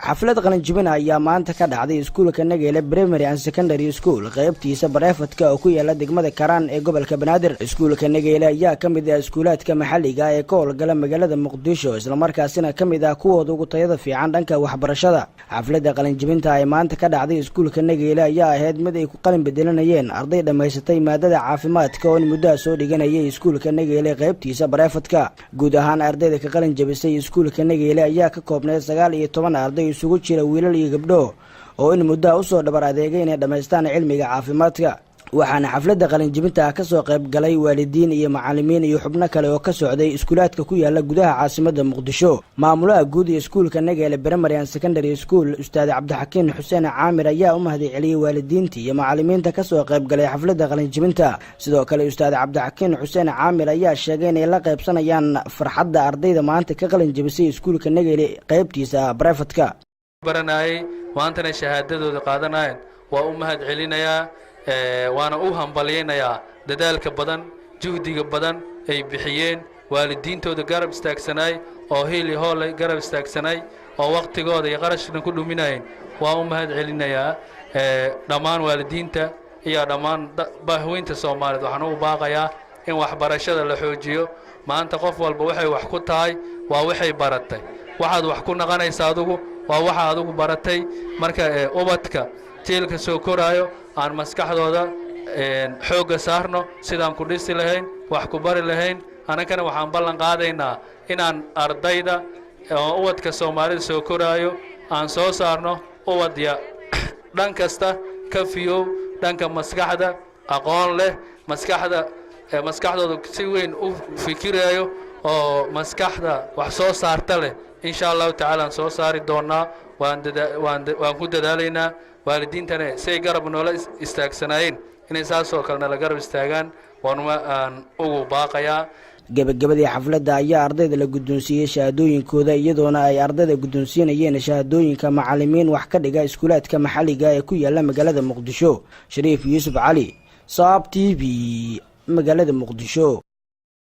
xaflad qalinjibin ayaa maanta ka dhacday iskuulka Nageele Primary and Secondary School qaybtiisa bareefadka oo ku yaala degmada Karaan ee gobolka Banaadir. Iskuulka Nageele ayaa ka mid ah iskuulaadka maxalliga ah ee ka howlgala magaalada Muqdisho isla markaasina ka mid ah kuwooda ugu tayada fiican dhanka waxbarashada. Xafladda qalinjibinta ay maanta ka dhacday iskuulka Nageele ayaa ahayd mid ay ku qalin bedelanayeen arday dhameysatay maadada caafimaadka oo muddo soo dhiganayay iskuulka Nageele qaybtiisa bareefadka. Guud ahaan ardayda ka qalin jabisay iskuulka Nageele ayaa ka koobnay 19 arday isugu jira wiilal iyo gabdho oo in muddo u soo dhabar adeegay inay dhameystaan cilmiga caafimaadka. waxaana xafladda qalinjibinta ka soo qayb galay waalidiin iyo macallimiin iyo xubno kale oo ka socday iskuulaadka ku yaala gudaha caasimadda Muqdisho. Maamulaha guud ee iskuulka Nageele Primary and Secondary School Ustaad Cabdixakiin Xuseen Caamir ayaa u mahadceliyay waalidiinta iyo macallimiinta ka soo qayb galay xafladda qalinjibinta. Sidoo kale Ustaad Cabdixakiin Xuseen Caamir ayaa sheegay inay la qaybsanayaan farxadda ardayda maanta ka qalinjibisay iskuulka Nageele qaybtiisa bareefadka. baranay waantana shahaadadooda qaadanayeen waa u mahadcelinayaa waana u hambalyeynaya dadaalka badan juhdiga badan ay bixiyeen waalidiintooda garab istaagsanay oo heli hool garab istaagsanay oo waqtigooda iyo qarashna ku dhuminayeen waa u mahadcelinaya dhammaan waalidiinta iyo dhammaan bahweynta Soomaaliyeed waxaan ugu baaqayaa in waxbarashada la xoojiyo maanta qof walba waxay wax ku tahay waa waxay baratay waxaad wax ku naqanaysaa adigu waa waxa adigu baratay marka ubadka teelka soo koraayo aan maskaxdooda xooga saarno sidaan ku dhisi lahayn wax ku bari lahayn anagana waxaan ballan qaadaynaa inaan ardayda ubadka Soomaalida soo koraayo aan soo saarno ubadya dhan kasta ka fiyow dhanka maskaxda aqoon leh maskaxdooda si weyn u fikirayo oo maskaxda wax soo saarta leh insha Allah ta'ala soo saari doonaa waan ku dadaalaynaa waalidiintana say garab noola istaagsanayeen inay saasoo kalena la garab istaagaan waan ugu baaqayaa. gabagabadii xafladda ayaa ardayda la guddoonsiiyay shahaadooyinkooda iyadoona ay ardayda guddoonsiinayeen shahaadooyinka macallimiin wax ka dhiga iskuulaadka maxalliga ee ku yaala magaalada Muqdisho. Shariif Yuusuf Cali, Saab TV, magaalada Muqdisho.